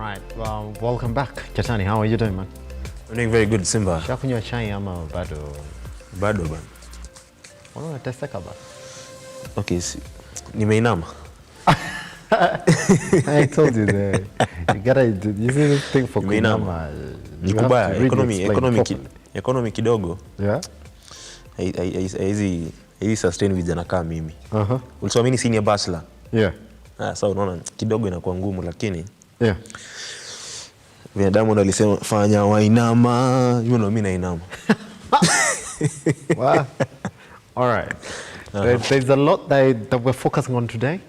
right, well, welcome back. Keitany, how are you doing, man? I'm doing very good, Simba. Shakunywa chai ama bado? Bado bana. Mbona unateseka bana? Okay, nimeinama. I told you that you gotta use this thing for kunama. Nikubaya, economy kidogo. Yeah? Hizi sustain vijana kama mimi. Ulisomini senior bachelor. Yeah. Sasa unaona kidogo inakuwa ngumu lakini yeah. Binadamu ndo alisema fanya wainama, mimi nainama. Wow. All right. There's a lot that we're focusing on today.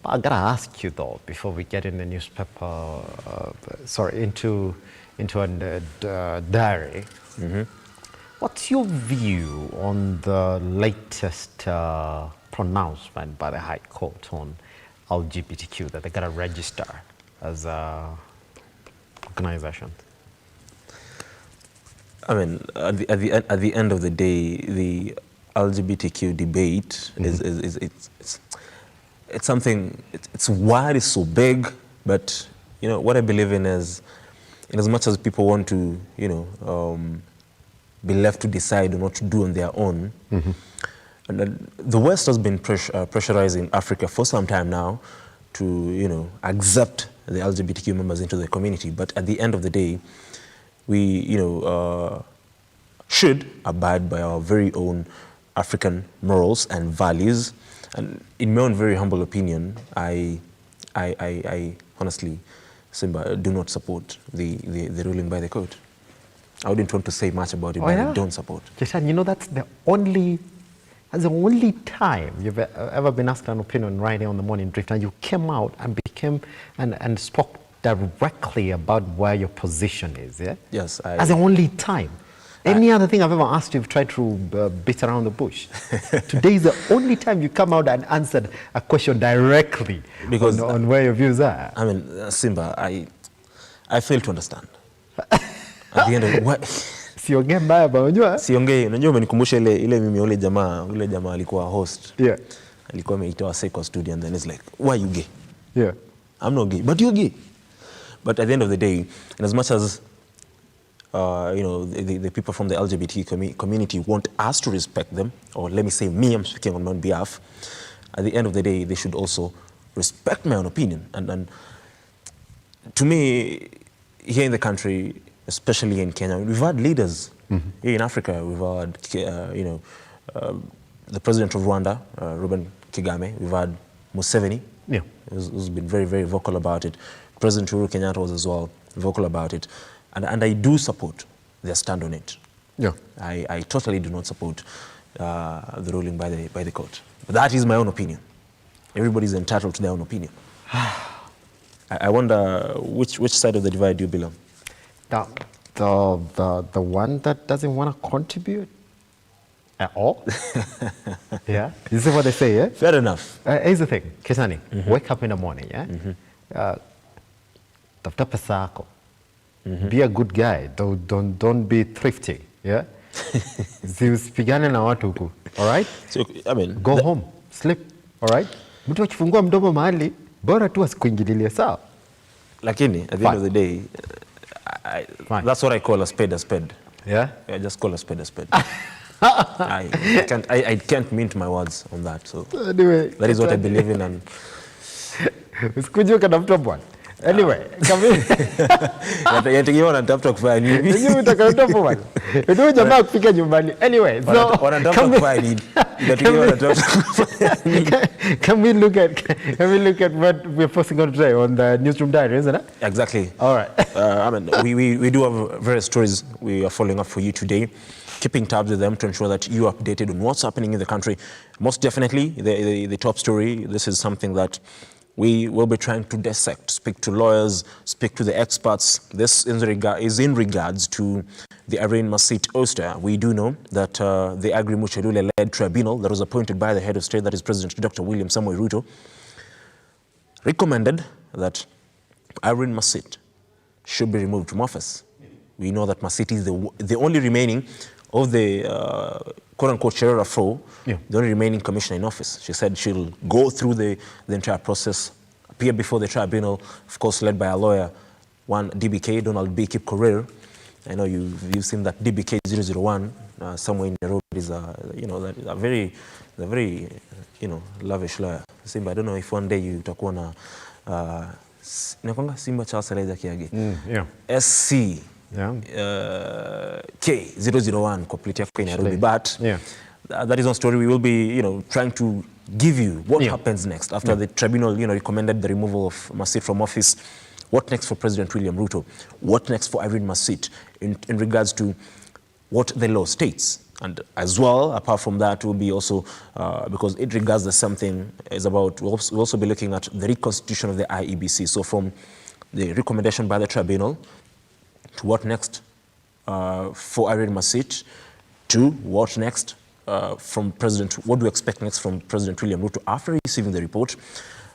I gotta ask you though, before we get in the newspaper, into a diary. What's your view on the latest pronouncement by the High Court on LGBTQ that they gotta register as organizations? I mean, at the end of the day, the LGBTQ debate it's something. It's wide, it's so big, but you know what I believe in is, in as much as people want to, be left to decide on what to do on their own. And the West has been pressurizing Africa for some time now to, accept the LGBTQ members into the community. But at the end of the day, we, should abide by our very own African morals and values. And in my own very humble opinion, I honestly, Simba, do not support the ruling by the court. I wouldn't want to say much about it, but I don't support. Keitany, that's the only time you've ever been asked an opinion right here on the Morning Drift, and you came out and and spoke directly about where your position is, yeah? Yes. That's the only time. Any other thing I've ever asked you, you've tried to beat around the bush. Today is the only time you come out and answered a question directly because on where your views are. I mean, Simba, I fail to understand. At the end of what? Siongee mbaya ba unajua? Siongee, unajua umenikumbusha ile mimi ule jamaa alikuwa host. Yeah. Alikuwa ameitoa Seiko studio and then it's like, why you gay? Yeah. I'm not gay, but you're gay. But at the end of the day, and as much as the people from the LGBT community want us to respect them, or let me say me, I'm speaking on my own behalf, at the end of the day, they should also respect my own opinion. And to me, here in the country, especially in Kenya, we've had leaders. Here in Africa, we've had, the president of Rwanda, Ruben Kagame. We've had Museveni, who's been very, very vocal about it. President Uhuru Kenyatta was as well vocal about it. And I do support their stand on it. Yeah. I totally do not support the ruling by the court. But that is my own opinion. Everybody's entitled to their own opinion. I wonder which side of the divide do you belong? The one that doesn't want to contribute at all. Yeah. You see what they say, yeah? Fair enough. Here's the thing, Keitany, wake up in the morning, yeah? Tafuta pesa yako. Be a good guy. Don't be thrifty. Yeah. Usipigane na watu huku. All right. So I mean, go home, sleep. All right. Mtu akifungua mdomo mahali, bora tu asikuingililie, sawa. Lakini at the end of the day, that's what I call a spade a spade. Yeah. I just call a spade a spade. I can't mint my words on that. So anyway, that is what I believe in. And usikuje kutafuta bwana. Anyway, yategemea wanatafuta kufanya nini? Ndio utakayotoa bwana. Ndio jamaa kufika nyumbani. Anyway, so wanatafuta kufanya nini? Yategemea wanatafuta kufanya nini? Can we look at what we're posting on today on the Newsroom diary, isn't it? Exactly. All right. I mean, we do have various stories we are following up for you today, keeping tabs with them to ensure that you are updated on what's happening in the country. Most definitely, the top story, this is something that we will be trying to dissect, speak to lawyers, speak to the experts. This is in regards to the Irene Masit ouster. We do know that the Agri-Muchelule-led tribunal that was appointed by the head of state, that is President Dr. William Samoei Ruto, recommended that Irene Masit should be removed from office. We know that Masit is the only remaining of the quote-unquote Sherera 4, the only remaining commissioner in office. She said she'll go through the entire process appear before the tribunal, of course, led by a lawyer, one DBK, Donald B. Kip Korir. I know you've seen that DBK 001 somewhere in Nairobi is a very lavish lawyer. Simba, I don't know if one day you utakuwa na inakwanga Simba Charles Elijah Kiage. SC K001 complete yako in Nairobi, but that is one story. We will be trying to give you what happens next after the tribunal recommended the removal of Masit from office. What next for President William Ruto? What next for Irene Masit in regards to what the law states? And as well, apart from that, will be also, because it regards the something, is about, we'll also be looking at the reconstitution of the IEBC. So from the recommendation by the tribunal to what next for Irene Masit, to what next from what do we expect next from President William Ruto after receiving the report,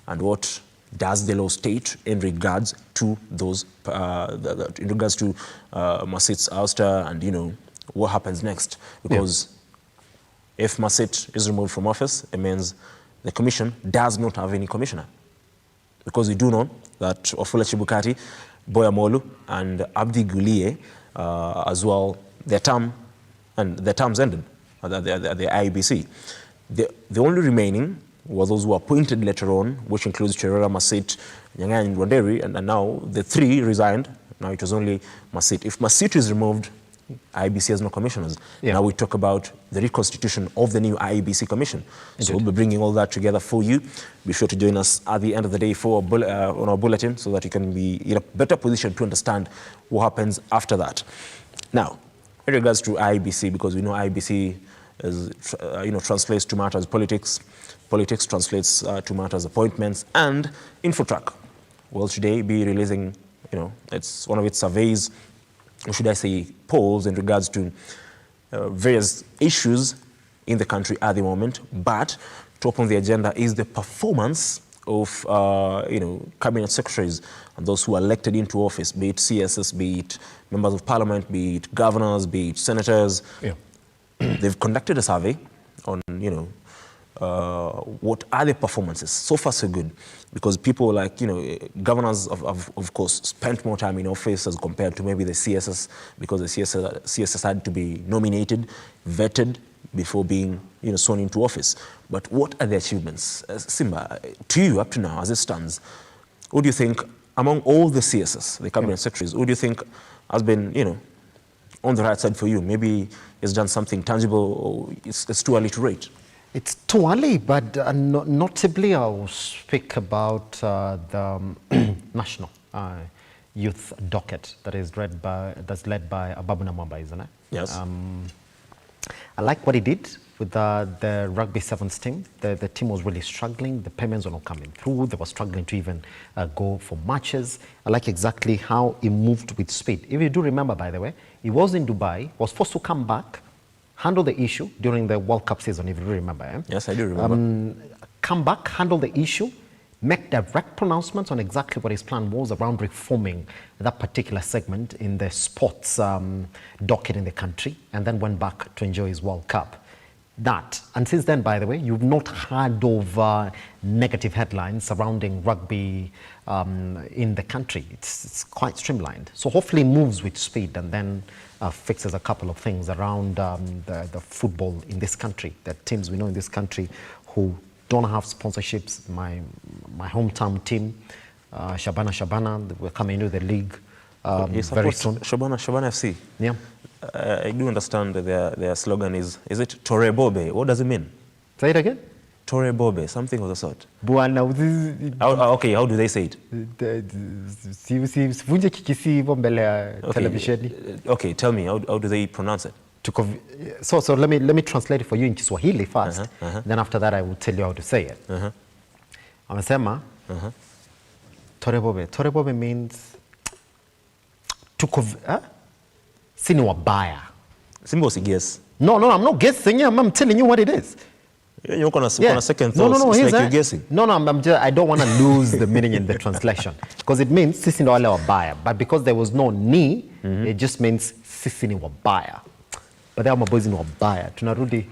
and what does the law state in regards to those, in regards to Masit's ouster, and what happens next? Because if Masit is removed from office, it means the commission does not have any commissioner. Because we do know that Ofula Chibukati, Boya Molu, and Abdi Gulie, as well, their terms ended at the IEBC. The only remaining were those who were appointed later on, which includes Cherera, Masit, Nyang'anya, and Wanderi, and now the three resigned. Now it was only Masit. If Masit is removed, IEBC has no commissioners. Now we talk about the reconstitution of the new IEBC commission. So we'll be bringing all that together for you. Be sure to join us at the end of the day for on our bulletin, so that you can be in a better position to understand what happens after that. Now, in regards to IEBC, because we know IEBC is, translates to matters politics. Politics translates to matters appointments, and Infotrack will today be releasing, it's one of its surveys, or should I say polls, in regards to various issues in the country at the moment. But top on the agenda is the performance of, cabinet secretaries and those who are elected into office, be it CSS, be it members of parliament, be it governors, be it senators. They've conducted a survey on, what are the performances. So far, so good. Because people like, governors of course spent more time in office as compared to maybe the CSS, because the CSS had to be nominated, vetted before being, sworn into office. But what are the achievements? Simba, to you up to now, as it stands, who do you think, among all the CSS, the cabinet secretaries, who do you think has been, on the right side for you? Maybe it's done something tangible, or it's too early to rate? It's too early, but notably I'll speak about the national youth docket that is led by Ababuna Mwamba, isn't it? Yes. I like what he did with the rugby sevens team. The team was really struggling. The payments were not coming through. They were struggling to even go for matches. I like exactly how he moved with speed. If you do remember, by the way, he was in Dubai, was forced to come back, handle the issue during the World Cup season, if you remember. Yes, I do remember. Come back, handle the issue, make direct pronouncements on exactly what his plan was around reforming that particular segment in the sports docket in the country, and then went back to enjoy his World Cup. That, and since then, by the way, you've not heard of negative headlines surrounding rugby in the country. It's quite streamlined. So hopefully moves with speed, and then fixes a couple of things around the football in this country. There are teams we know in this country who don't have sponsorships. My hometown team, Shabana, we're coming into the league very soon. Shabana FC. Yeah. I do understand their slogan is it Tore Bobe? What does it mean? Say it again. Tore Bobe, something of the sort. Buana, okay, how do they say it? Okay, tell me, how do they pronounce it? So let me translate it for you in Kiswahili first. Then after that I will tell you how to say it. Amesema Tore Bobe. Tore Bobe means sini wabaya. Simbo si guess. No, I'm not guessing. I'm telling you what it is. You're gonna second thoughts. No, it's like you're guessing. No, I don't want to lose the meaning in the translation, because it means sisi ndo wale wabaya, but because there was no ni, it just means sisi ni wabaya. But they are mabozi ni wabaya. Tunarudi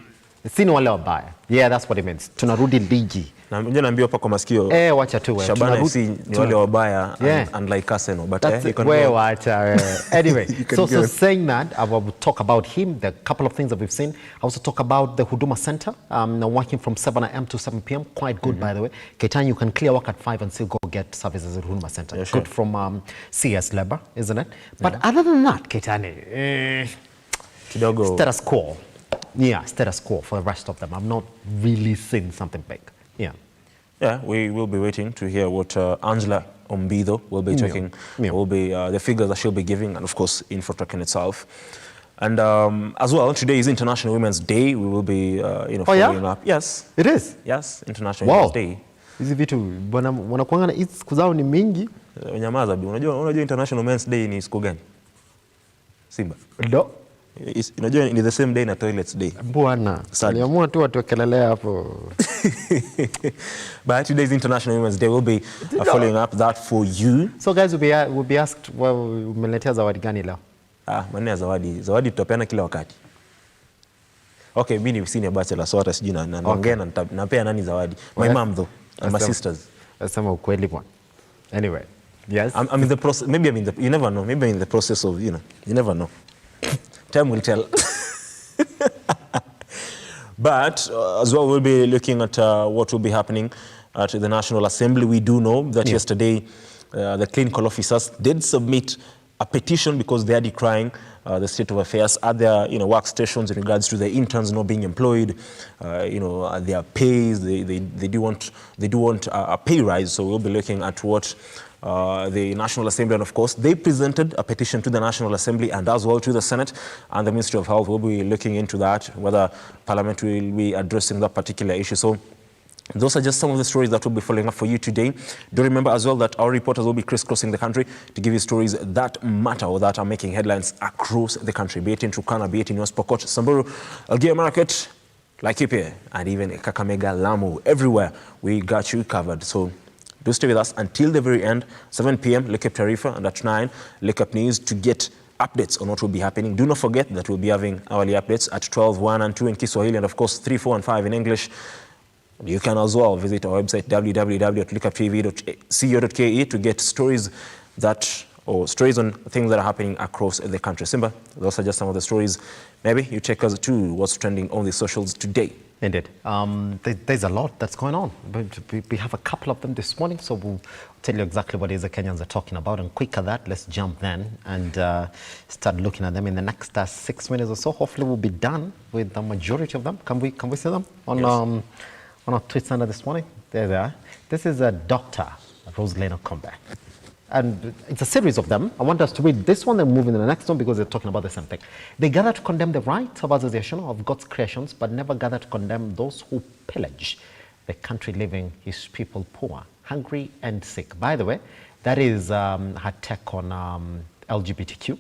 Sini wale wabaya. Yeah, that's what it means. Tunarudi ligi. Na mje naambiwa hapa kwa masikio. Wacha tu wewe. Shabana FC ni wale wabaya unlike Arsenal, but you can go. Wacha. Anyway, so saying that, I will talk about him, the couple of things that we've seen. I also talk about the Huduma Center, working from 7 a.m. to 7 p.m. Quite good, by the way. Keitany, you can clear work at 5 and still go get services at Huduma Center. Yeah, sure. Good from CS Labor, isn't it? But other than that, Keitany, status quo. Yeah, status quo for the rest of them. I'm not really seeing something big. Yeah, we will be waiting to hear what Angela Ombido will be talking, will be the figures that she'll be giving, and of course, Infotrak itself. And as well, today is International Women's Day. We will be, following up. Yes. It is? Yes, International Women's Day. Hizi vitu wanakuanga na siku zao ni mingi. Nyamaza bi. Unajua International Women's Day ni siku gani? Simba. No. Unajua ni the same day na Toilets Day. Bwana. Niamua tu watu wakelelea hapo. But today's International Women's Day, we'll be following up that for you. So guys, will be asked, umeletea zawadi gani leo? Maneno ya zawadi. Zawadi tutapeana kila wakati. Okay, mimi ni senior bachelor, so hata sijui naongea na napea nani zawadi. My mom though, and my sisters. Nasema ukweli bwana. Anyway, yes. I'm in the process, maybe I'm in the, you never know, maybe I'm in the process of, you never know. Time will tell. But as well, we'll be looking at what will be happening at the National Assembly. We do know that yesterday the clinical officers did submit a petition because they are decrying the state of affairs at their workstations in regards to the interns not being employed, their pays. They do want a pay rise. So we'll be looking at what the National Assembly, and of course, they presented a petition to the National Assembly and as well to the Senate, and the Ministry of Health will be looking into that, whether Parliament will be addressing that particular issue. So those are just some of the stories that we'll be following up for you today. Do remember as well that our reporters will be crisscrossing the country to give you stories that matter or that are making headlines across the country, be it in Turkana, be it in West Pokot, Samburu, Elgeyo Marakwet, Laikipia, and even Kakamega, Lamu. Everywhere we got you covered. So do stay with us until the very end. 7 p.m. Look up Tarifa, and at 9, look up news to get updates on what will be happening. Do not forget that we'll be having hourly updates at 12, 1 and 2 in Kiswahili, and of course 3, 4 and 5 in English. You can as well visit our website www.lookuptv.co.ke to get stories stories on things that are happening across the country. Simba, those are just some of the stories. Maybe you take us to what's trending on the socials today. Indeed. There's a lot that's going on. We have a couple of them this morning, so we'll tell you exactly what it is the Kenyans are talking about. And quick at that, let's jump then and start looking at them in the next 6 minutes or so. Hopefully we'll be done with the majority of them. Can we see them on on our Tweet Center this morning? There they are. This is Dr. Roselyn Okombe. And it's a series of them. I want us to read this one and move into the next one because they're talking about the same thing. They gather to condemn the right of association of God's creations, but never gather to condemn those who pillage the country, leaving his people poor, hungry, and sick. By the way, that is her take on LGBTQ.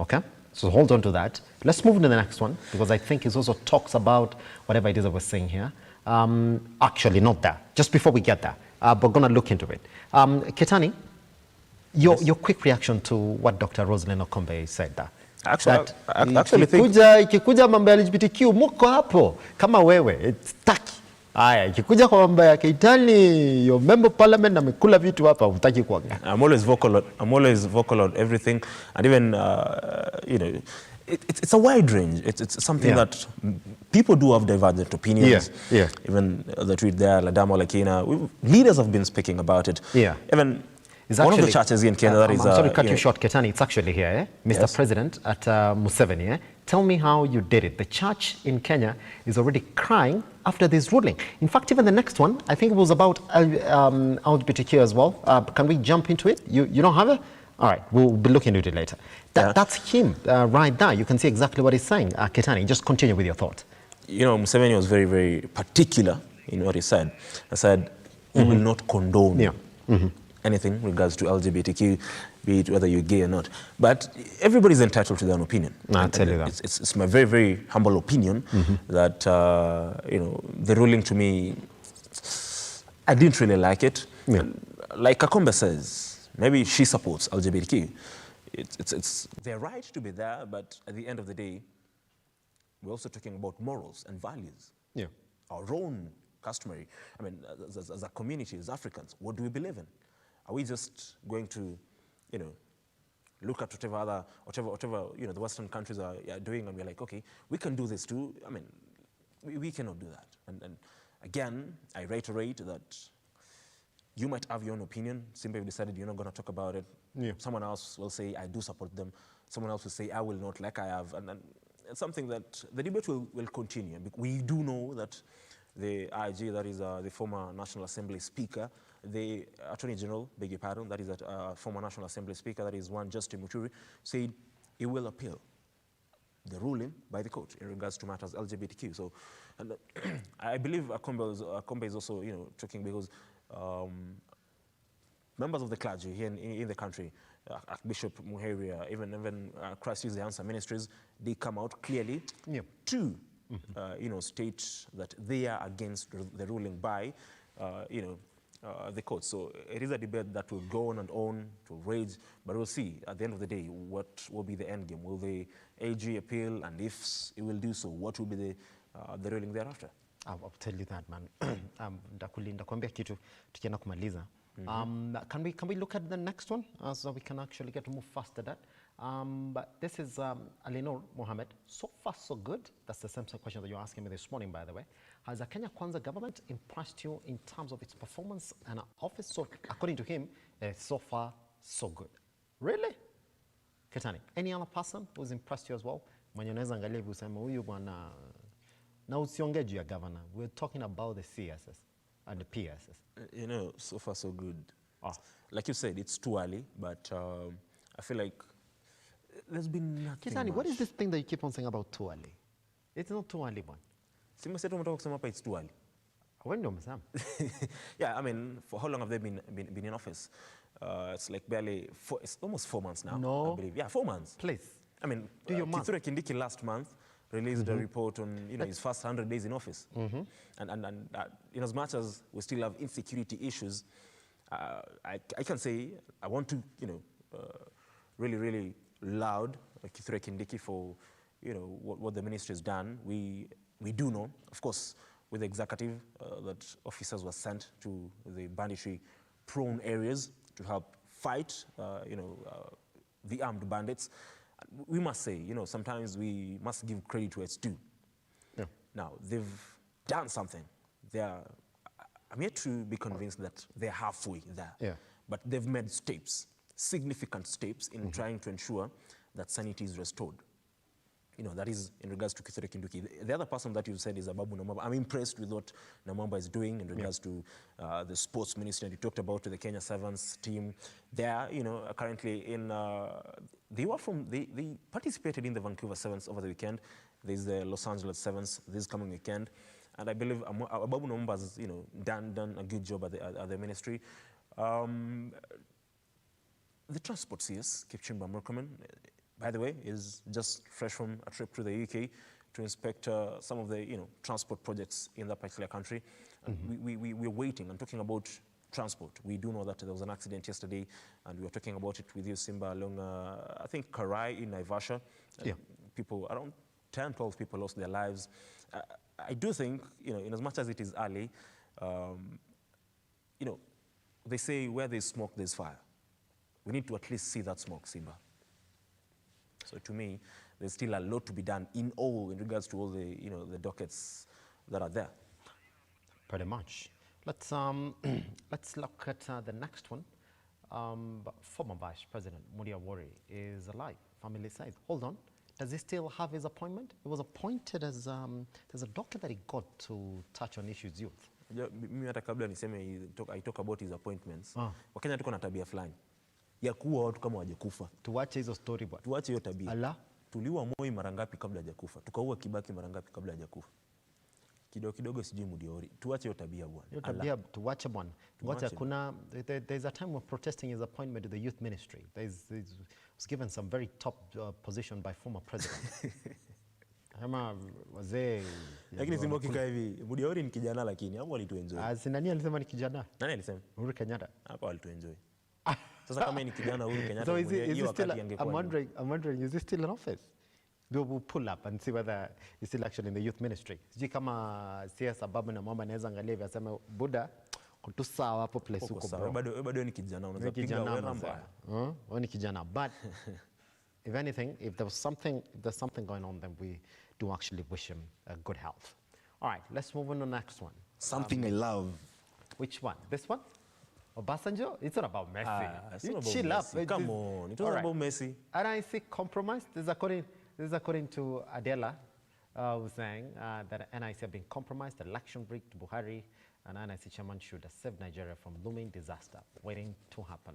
Okay? So hold on to that. Let's move into the next one because I think it also talks about whatever it is that we're saying here. Actually, not that. Just before we get there, we're going to look into it. Keitany, your quick reaction to what Dr. Roselyn Okombe said there. Actually, ikikuja mambo ya LGBTQ muko hapo kama wewe taki. Haya, ikikuja kwa mambo ya Keitany, your member of parliament amekula vitu hapa hutaki kuongea. I'm always vocal on everything, and even it's a wide range. It's something that people do have divergent opinions. Yeah. Even the tweet there, Ladama Lakina, leaders have been speaking about it. Yeah. Even one of the churches in Kenya that is... I'm sorry to cut you short, Keitany. It's actually here, Mr. Yes. President at Museveni. Tell me how you did it. The church in Kenya is already crying after this ruling. In fact, even the next one, I think it was about LGBTQ as well. Can we jump into it? You don't have it? All right, we'll be looking into it later. That's him right there. You can see exactly what he's saying. Keitany, just continue with your thought. Museveni was very, very particular in what he said. He said, we will not condone anything in regards to LGBTQ, be it whether you're gay or not. But everybody's entitled to their own opinion. I'll tell you that. It's my very, very humble opinion that, the ruling to me, I didn't really like it. Yeah. Like Okombe says, maybe she supports LGBTQ. It's their right to be there, but at the end of the day, we're also talking about morals and values. Yeah. Our own customary, I mean, as a community, as Africans, what do we believe in? Are we just going to, look at whatever the Western countries are doing, and we're like, okay, we can do this too? I mean, we cannot do that. And again, I reiterate that you might have your own opinion. Simply decided you're not going to talk about it. Yeah. Someone else will say, I do support them. Someone else will say, I will not, like I have. And it's something that the debate will continue. We do know that the IG, that is the former National Assembly Speaker, the Attorney General, beg your pardon, that is a former National Assembly Speaker, that is one Justin Muturi, said he will appeal the ruling by the court in regards to matters LGBTQ. So, and I believe Akombe is also, talking because members of the clergy here in the country, Archbishop Muheria, even Christ is the Answer Ministries, they come out clearly to state that they are against the ruling by the court. So it is a debate that will go on and on, to rage, but we'll see at the end of the day what will be the end game. Will the AG appeal, and if it will do so, what will be the ruling thereafter? I'll tell you that, man. Ndakwambia kitu tukienda kumaliza. Can we look at the next one so we can actually get to move faster that? But this is Alinor Mohammed. So far, so good. That's the same question that you're asking me this morning, by the way. Has the Kenya Kwanza government impressed you in terms of its performance and office? So, according to him, so far, so good. Really? Keitany, any other person who's impressed you as well? Mwenye unaweza angalia hivi useme huyu bwana na usiongee juu ya governor. We're talking about the CSS and the PSS. So far so good. Like you said, it's too early, but I feel like there's been nothing Keitany, much. what is this thing that you keep on saying about too early? It's not too early, one. It's too early. When do you Yeah, I mean, for how long have they been in office? It's like it's almost 4 months now, No. I believe. Yeah, 4 months. Please. I mean, Do your math. Kithure Kindiki last month released a report on his first 100 days in office. And in as much as we still have insecurity issues, I can say I want to, really, really loud Kithure Kindiki for, what the ministry has done. We do know, of course, with the executive, that officers were sent to the banditry-prone areas to help fight, the armed bandits. We must say, sometimes we must give credit where it's due. Yeah. Now, they've done something. I'm yet to be convinced that they're halfway there. Yeah. But they've made steps, significant steps in trying to ensure that sanity is restored. That is in regards to Kithure Kindiki. The other person that you said is Ababu Namwamba. I'm impressed with what Namwamba is doing in regards to the sports ministry. And you talked about the Kenya Sevens team. They are, currently in. They participated in the Vancouver Sevens over the weekend. There's the Los Angeles Sevens this coming weekend, and I believe Ababu Namwamba has, done a good job at the ministry. The transport CS, Kipchumba Murkomen, by the way, is just fresh from a trip to the UK to inspect some of the transport projects in that particular country. And we're waiting and talking about transport. We do know that there was an accident yesterday, and we were talking about it with you, Simba, along, I think, Karai in Naivasha. People, around 10, 12 people lost their lives. I do think, in as much as it is early, they say where there's smoke, there's fire. We need to at least see that smoke, Simba. So to me, there's still a lot to be done in regards to all the, the dockets that are there. Pretty much. Let's look at the next one. Former Vice President Mudia Wari is alive. Family says, hold on, does he still have his appointment? He was appointed as there's a doctor that he got to touch on issues youth. Mimi hata kabla niseme I talk about his appointments. Wakenya tuko na tabia fulani ya kuua watu kama hawajakufa. Tuache hizo story bwana. Tuache hiyo tabia. Ala. Tuliua Moi mara ngapi kabla hajakufa? Tukaua Kibaki mara ngapi kabla hajakufa? Kidogo kidogo sijui Mudiori. Tuache hiyo tabia bwana. Hiyo tabia tuache bwana. Tuache kuna there's a time of protesting his appointment to the youth ministry. Was given some very top position by former president. Kama wazee. Lakini Simba kika hivi Mudiori ni kijana lakini hapo walituenjoy. Nani alisema ni kijana? Nani alisema? Uhuru Kenyatta. Hapo walituenjoy. Sasa kama ni kijana Uhuru Kenyatta so is he still, I'm wondering, is he still in office? we'll pull up and see whether he's still actually in the youth ministry. Sijui kama siya sababu na mwamba anaweza angalia hivi aseme Buddha kutu sawa hapo place Uko huko sawa. bro. Bado ni kijana, unaweza Ni piga kijana wera mzee. mbaya. Wewe ni kijana. But if anything, if there's something going on, then we do actually wish him good health. All right, let's move on to the next one. Something I love. Which one? This one? Obasanjo? It's not about Messi. It's You not about chill Messi. up. Come on, it was All right. about Messi. And I see compromise. This is according to Adela, who's saying that NIC have been compromised, election rigged, Buhari, and NIC chairman should have saved Nigeria from looming disaster waiting to happen.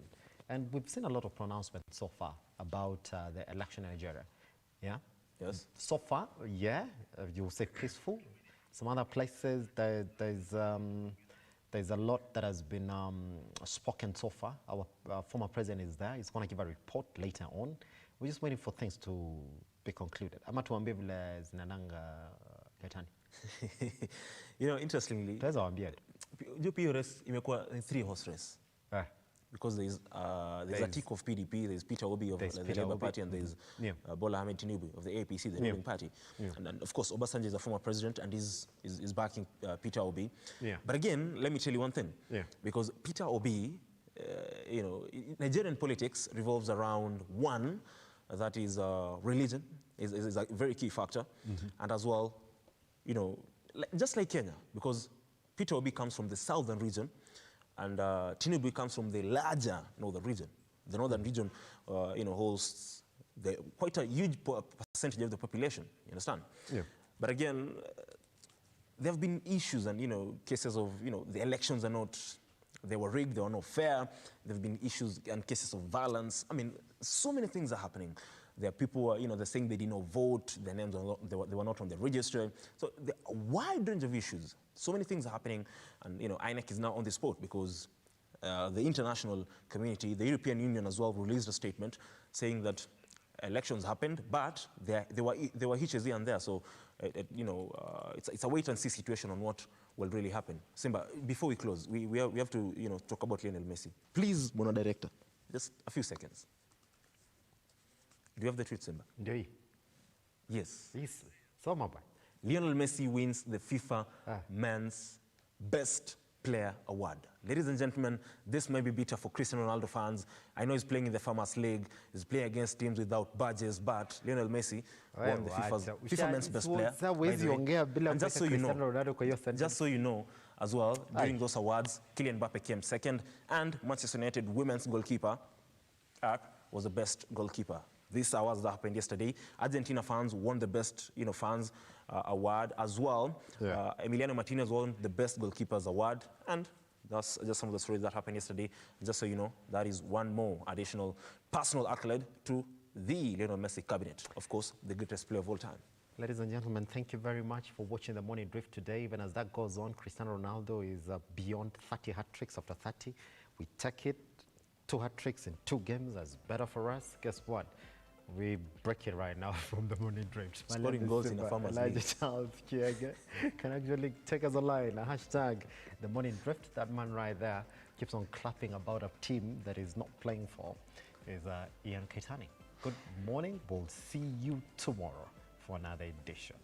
And we've seen a lot of pronouncements so far about the election in Nigeria. Yeah? Yes. So far, yeah, you say peaceful. Some other places, there's a lot that has been spoken so far. Our former president is there. He's going to give a report later on. We're just waiting for things to be concluded. Ama tuambie vile zinananga Keitany. You know, interestingly, Tuweza waambia. hiyo race imekuwa 3-horse race. Because there's a tick of PDP, there's Peter Obi of the Labour Party, and there's Bola Ahmed Tinubu of the APC, the ruling party. And of course, Obasanjo is a former president and is backing Peter Obi. But again, let me tell you one thing. Because Peter Obi, you know, Nigerian politics revolves around one, that is religion, is a very key factor. And as well, you know, just like Kenya, because Peter Obi comes from the southern region, and Tinubu comes from the larger northern region. The northern region, you know, holds quite a huge percentage of the population. You understand? But again, there have been issues and, you know, cases of, you know, the elections are not, they were rigged, they were not fair. There have been issues and cases of violence. I mean, so many things are happening. There are people, you know, they're saying they did not vote, their names are not, they were not on the register. So there are a wide range of issues. So many things are happening, and, you know, INEC is now on the spot because the international community, the European Union as well, released a statement saying that elections happened, but there were hitches here and there. So, you know, it's a wait-and-see situation on what will really happen. Simba, before we close, we have to, you know, talk about Lionel Messi. Please, Mono Director. Just a few seconds. Do you have the tweet, Simba? Ndio hii. Yes. Yes. Soma bwana. Lionel Messi wins the FIFA Men's Best Player Award. Ladies and gentlemen, this may be bitter for Cristiano Ronaldo fans. I know he's playing in the Farmers League. He's playing against teams without badges, but Lionel Messi won the FIFA Men's Best Player. And just so you know, as well, during those awards, Kylian Mbappe came second, and Manchester United women's goalkeeper was the best goalkeeper. These awards that happened yesterday. Argentina fans won the best, you know, fans award as well. Emiliano Martinez won the best goalkeepers award, and that's just some of the stories that happened yesterday. Just so you know, that is one more additional personal accolade to the Lionel Messi cabinet. Of course, the greatest player of all time. Ladies and gentlemen, thank you very much for watching the Morning Drift today. Even as that goes on, Cristiano Ronaldo is beyond 30 hat-tricks after 30. We take it, 2 hat-tricks in 2 games as better for us. Guess what? We break it right now from the Morning Drift. Scoring goals in a Farmers League. Charles Kiage can actually take us online. A hashtag the Morning Drift. That man right there keeps on clapping about a team that is not playing for is Kiage And Keitany. Good morning. We'll see you tomorrow for another edition.